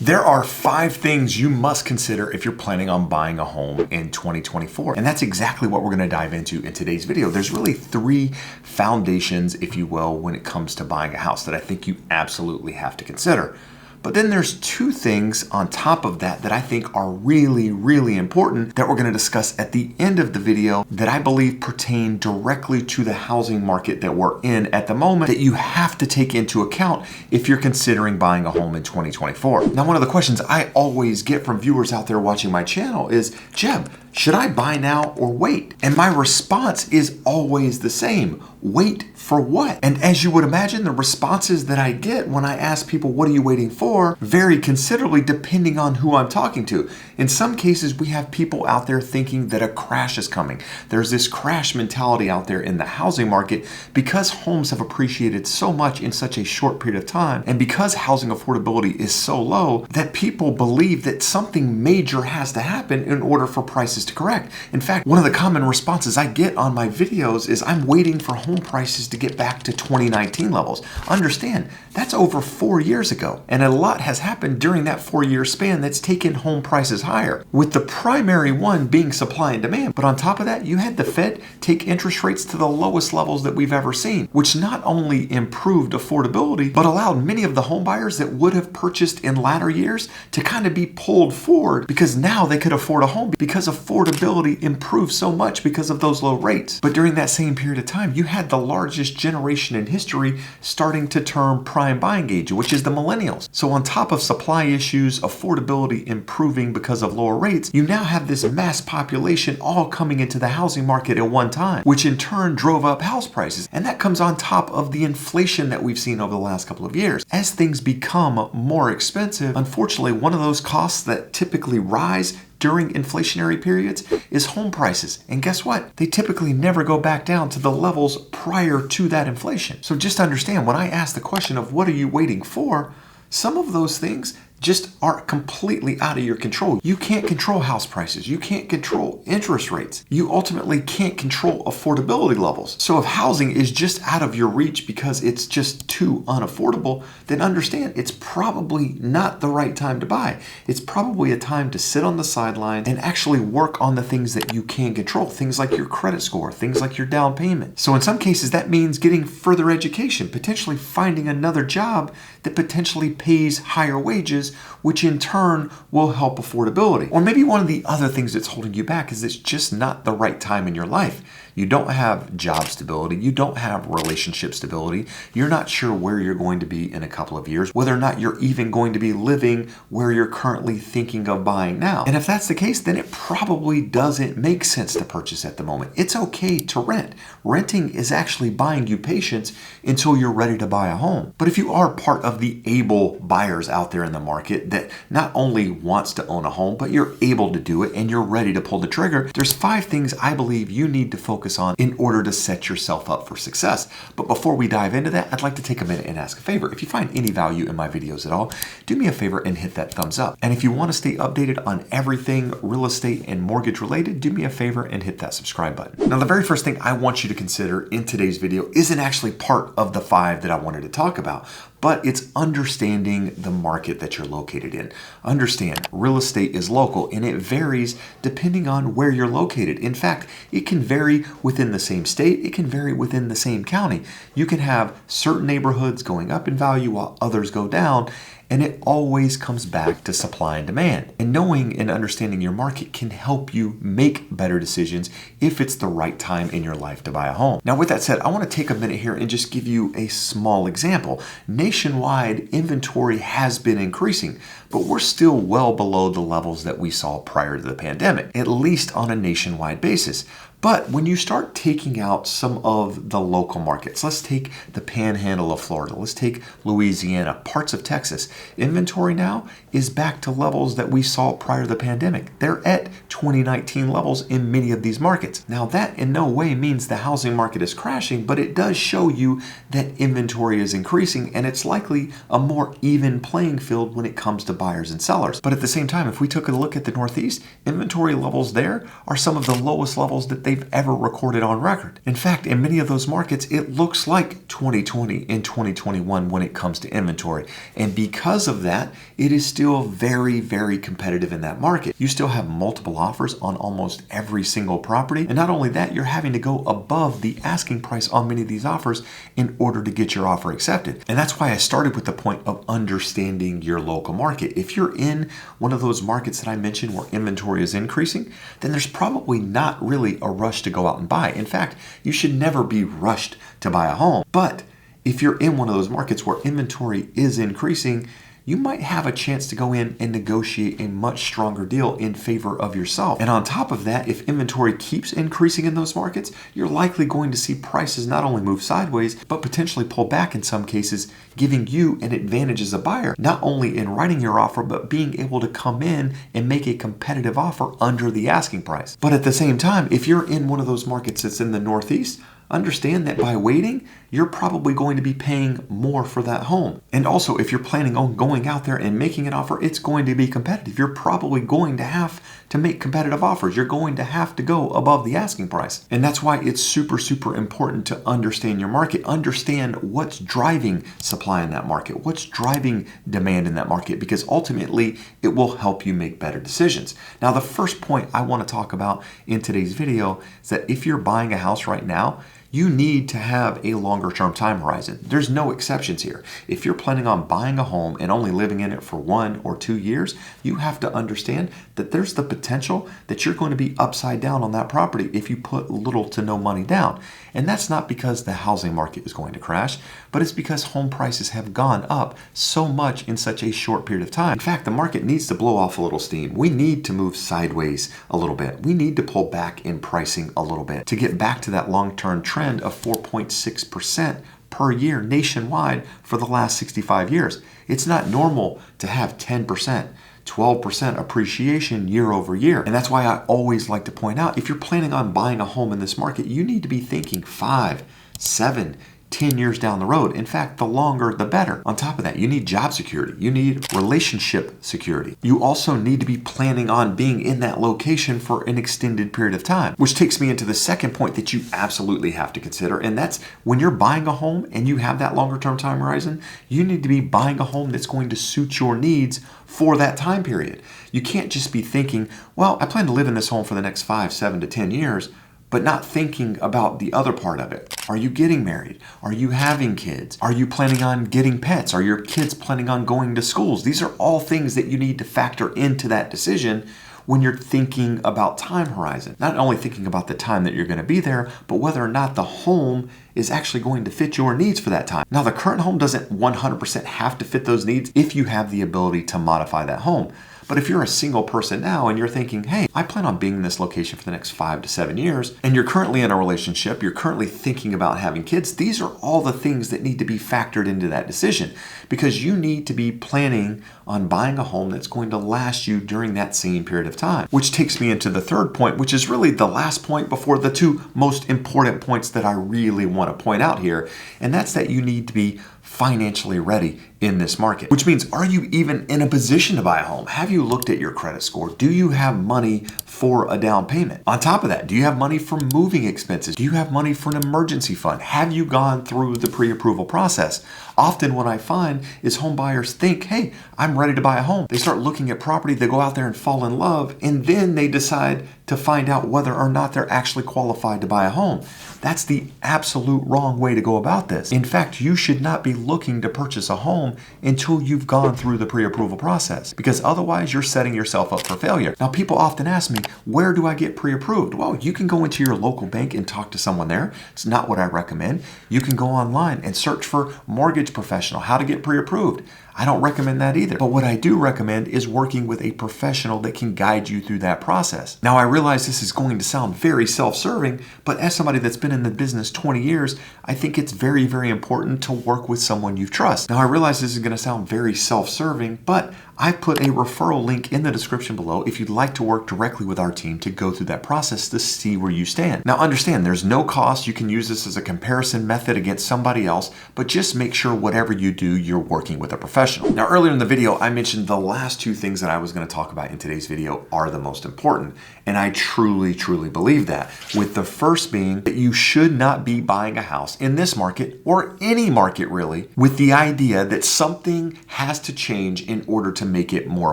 There are 5 things you must consider if you're planning on buying a home in 2024. And that's exactly what we're going to dive into in today's video. There's really 3 foundations, if you will, when it comes to buying a house that I think you absolutely have to consider. But then there's 2 things on top of that that I think are really, really important that we're going to discuss at the end of the video that I believe pertain directly to the housing market that we're in at the moment that you have to take into account if you're considering buying a home in 2024. Now, one of the questions I always get from viewers out there watching my channel is, Jeb, should I buy now or wait? And my response is always the same. Wait for what? And as you would imagine, the responses that I get when I ask people, what are you waiting for, vary considerably depending on who I'm talking to. In some cases, we have people out there thinking that a crash is coming. There's this crash mentality out there in the housing market because homes have appreciated so much in such a short period of time. And because housing affordability is so low that people believe that something major has to happen in order for prices to correct. In fact, one of the common responses I get on my videos is I'm waiting for home prices to get back to 2019 levels. Understand, that's over 4 years ago. And a lot has happened during that 4-year span that's taken home prices higher, with the primary one being supply and demand. But on top of that, you had the Fed take interest rates to the lowest levels that we've ever seen, which not only improved affordability, but allowed many of the home buyers that would have purchased in latter years to kind of be pulled forward because now they could afford a home because affordability improved so much because of those low rates. But during that same period of time, you had the largest generation in history starting to turn prime buying age, which is the millennials. So on top of supply issues, affordability improving because of lower rates, you now have this mass population all coming into the housing market at one time, which in turn drove up house prices. And that comes on top of the inflation that we've seen over the last couple of years. As things become more expensive, unfortunately, one of those costs that typically rise during inflationary periods is home prices. And guess what? They typically never go back down to the levels prior to that inflation. So just understand, when I ask the question of what are you waiting for, some of those things just are completely out of your control. You can't control house prices. You can't control interest rates. You ultimately can't control affordability levels. So if housing is just out of your reach because it's just too unaffordable, then understand it's probably not the right time to buy. It's probably a time to sit on the sideline and actually work on the things that you can control. Things like your credit score, things like your down payment. So in some cases, that means getting further education, potentially finding another job that potentially pays higher wages, which in turn will help affordability. Or maybe one of the other things that's holding you back is it's just not the right time in your life. You don't have job stability. You don't have relationship stability. You're not sure where you're going to be in a couple of years, whether or not you're even going to be living where you're currently thinking of buying now. And if that's the case, then it probably doesn't make sense to purchase at the moment. It's okay to rent. Renting is actually buying you patience until you're ready to buy a home. But if you are part of the able buyers out there in the market that not only wants to own a home, but you're able to do it and you're ready to pull the trigger, there's 5 things I believe you need to focus on in order to set yourself up for success. But before we dive into that, I'd like to take a minute and ask a favor. If you find any value in my videos at all, do me a favor and hit that thumbs up. And if you want to stay updated on everything real estate and mortgage related, do me a favor and hit that subscribe button. Now, the very first thing I want you to consider in today's video isn't actually part of the 5 that I wanted to talk about, but it's understanding the market that you're located in. Understand, real estate is local and it varies depending on where you're located. In fact, it can vary within the same state, it can vary within the same county. You can have certain neighborhoods going up in value while others go down. And it always comes back to supply and demand. And knowing and understanding your market can help you make better decisions if it's the right time in your life to buy a home. Now, with that said, I want to take a minute here and just give you a small example. Nationwide, inventory has been increasing, but we're still well below the levels that we saw prior to the pandemic, at least on a nationwide basis. But when you start taking out some of the local markets, let's take the panhandle of Florida, let's take Louisiana, parts of Texas, inventory now is back to levels that we saw prior to the pandemic. They're at 2019 levels in many of these markets. Now, that in no way means the housing market is crashing, but it does show you that inventory is increasing and it's likely a more even playing field when it comes to buyers and sellers. But at the same time, if we took a look at the Northeast, inventory levels there are some of the lowest levels that they they've ever recorded on record. In fact, in many of those markets, it looks like 2020 and 2021 when it comes to inventory. And because of that, it is still very, very competitive in that market. You still have multiple offers on almost every single property. And not only that, you're having to go above the asking price on many of these offers in order to get your offer accepted. And that's why I started with the point of understanding your local market. If you're in one of those markets that I mentioned where inventory is increasing, then there's probably not really a rush to go out and buy. In fact, you should never be rushed to buy a home. But if you're in one of those markets where inventory is increasing, you might have a chance to go in and negotiate a much stronger deal in favor of yourself. And on top of that, if inventory keeps increasing in those markets, you're likely going to see prices not only move sideways, but potentially pull back in some cases, giving you an advantage as a buyer, not only in writing your offer, but being able to come in and make a competitive offer under the asking price. But at the same time, if you're in one of those markets that's in the Northeast, understand that by waiting, you're probably going to be paying more for that home. And also, if you're planning on going out there and making an offer, it's going to be competitive. You're probably going to have to make competitive offers. You're going to have to go above the asking price. And that's why it's super, super important to understand your market. Understand what's driving supply in that market, what's driving demand in that market, because ultimately it will help you make better decisions. Now, the first point I want to talk about in today's video is that if you're buying a house right now, you need to have a longer term time horizon. There's no exceptions here. If you're planning on buying a home and only living in it for 1 or 2 years, you have to understand that there's the potential that you're going to be upside down on that property if you put little to no money down. And that's not because the housing market is going to crash, but it's because home prices have gone up so much in such a short period of time. In fact, the market needs to blow off a little steam. We need to move sideways a little bit. We need to pull back in pricing a little bit to get back to that long-term trend of 4.6% per year nationwide for the last 65 years. It's not normal to have 10%. 12% appreciation year over year. And that's why I always like to point out, if you're planning on buying a home in this market, you need to be thinking 5, 7, 10 years down the road. In fact, the longer, the better. On top of that, you need job security. You need relationship security. You also need to be planning on being in that location for an extended period of time, which takes me into the second point that you absolutely have to consider. And that's when you're buying a home and you have that longer term time horizon, you need to be buying a home that's going to suit your needs for that time period. You can't just be thinking, well, I plan to live in this home for the next 5, 7 to 10 years, but not thinking about the other part of it. Are you getting married? Are you having kids? Are you planning on getting pets? Are your kids planning on going to schools? These are all things that you need to factor into that decision when you're thinking about time horizon. Not only thinking about the time that you're going to be there, but whether or not the home is actually going to fit your needs for that time. Now, the current home doesn't 100% have to fit those needs if you have the ability to modify that home. But if you're a single person now and you're thinking, hey, I plan on being in this location for the next 5 to 7 years, and you're currently in a relationship, you're currently thinking about having kids, these are all the things that need to be factored into that decision, because you need to be planning on buying a home that's going to last you during that same period of time. Which takes me into the third point, which is really the last point before the 2 most important points that I really want to point out here, and that's that you need to be financially ready in this market. Which means, are you even in a position to buy a home? Have you looked at your credit score? Do you have money for a down payment? On top of that, do you have money for moving expenses? Do you have money for an emergency fund? Have you gone through the pre-approval process? Often what I find is home buyers think, hey, I'm ready to buy a home. They start looking at property, they go out there and fall in love, and then they decide to find out whether or not they're actually qualified to buy a home. That's the absolute wrong way to go about this. In fact, you should not be looking to purchase a home until you've gone through the pre-approval process, because otherwise you're setting yourself up for failure. Now, people often ask me, where do I get pre-approved? Well, you can go into your local bank and talk to someone there. It's not what I recommend. You can go online and search for mortgage professional, how to get pre-approved. I don't recommend that either. But what I do recommend is working with a professional that can guide you through that process. Now, I realize this is going to sound very self-serving, but as somebody that's been in the business 20 years, I think it's very, very important to work with someone you trust. Now, I realize this is going to sound very self-serving, but I've put a referral link in the description below if you'd like to work directly with our team to go through that process to see where you stand. Now, understand there's no cost. You can use this as a comparison method against somebody else, but just make sure whatever you do, you're working with a professional. professional. Now, earlier in the video, I mentioned the last two things that I was going to talk about in today's video are the most important. And I truly, truly believe that. With the first being that you should not be buying a house in this market or any market really with the idea that something has to change in order to make it more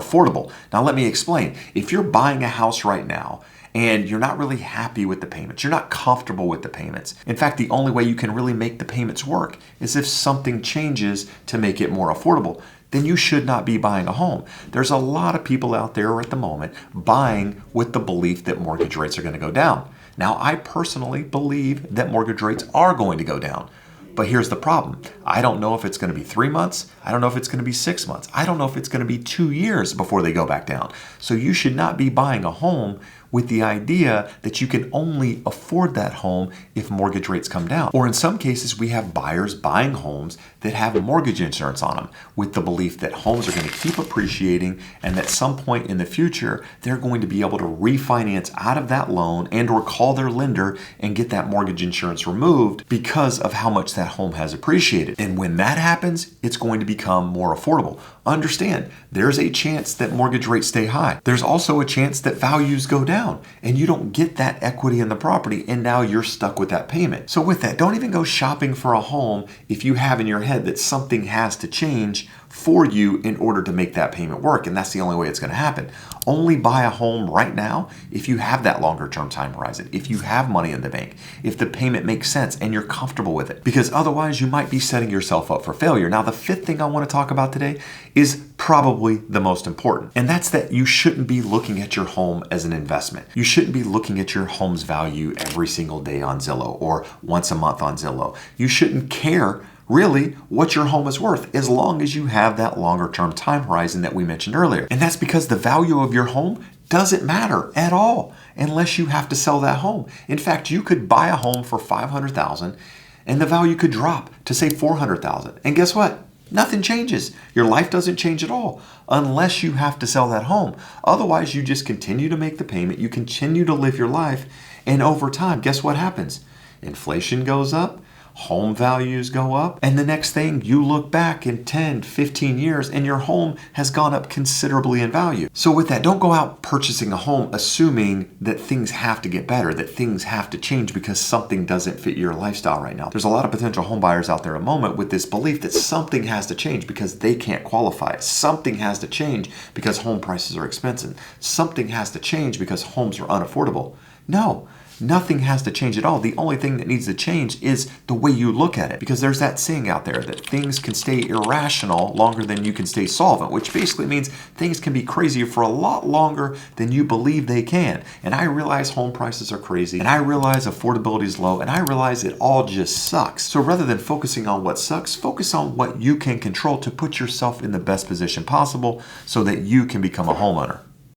affordable. Now, let me explain. If you're buying a house right now and you're not really happy with the payments, you're not comfortable with the payments. In fact, the only way you can really make the payments work is if something changes to make it more affordable. Then you should not be buying a home. There's a lot of people out there at the moment buying with the belief that mortgage rates are going to go down. Now, I personally believe that mortgage rates are going to go down. But here's the problem. I don't know if it's going to be 3 months. I don't know if it's going to be 6 months. I don't know if it's going to be 2 years before they go back down. So you should not be buying a home with the idea that you can only afford that home if mortgage rates come down. Or in some cases, we have buyers buying homes that have mortgage insurance on them with the belief that homes are going to keep appreciating and that at some point in the future, they're going to be able to refinance out of that loan and or call their lender and get that mortgage insurance removed because of how much that home has appreciated. And when that happens, it's going to become more affordable. Understand, there's a chance that mortgage rates stay high. There's also a chance that values go down and you don't get that equity in the property and now you're stuck with that payment. So with that, don't even go shopping for a home if you have in your head that something has to change for you in order to make that payment work. And that's the only way it's going to happen. Only buy a home right now if you have that longer term time horizon, if you have money in the bank, if the payment makes sense and you're comfortable with it, because otherwise you might be setting yourself up for failure. Now, the fifth thing I want to talk about today is probably the most important, and that's that you shouldn't be looking at your home as an investment. You shouldn't be looking at your home's value every single day on Zillow or once a month on Zillow. You shouldn't care really what your home is worth as long as you have that longer term time horizon that we mentioned earlier. And that's because the value of your home doesn't matter at all unless you have to sell that home. In fact, you could buy a home for $500,000 and the value could drop to say $400,000. And guess what? Nothing changes. Your life doesn't change at all unless you have to sell that home. Otherwise, you just continue to make the payment, you continue to live your life, and over time, guess what happens? Inflation goes up, home values go up, and the next thing you look back in 10, 15 years and your home has gone up considerably in value. So with that, don't go out purchasing a home assuming that things have to get better, that things have to change because something doesn't fit your lifestyle right now. There's a lot of potential home buyers out there at the moment with this belief that something has to change because they can't qualify. Something has to change because home prices are expensive. Something has to change because homes are unaffordable. No. Nothing has to change at all. The only thing that needs to change is the way you look at it. Because there's that saying out there that things can stay irrational longer than you can stay solvent, which basically means things can be crazy for a lot longer than you believe they can. And I realize home prices are crazy, and I realize affordability is low, and I realize it all just sucks. So rather than focusing on what sucks, focus on what you can control to put yourself in the best position possible so that you can become a homeowner.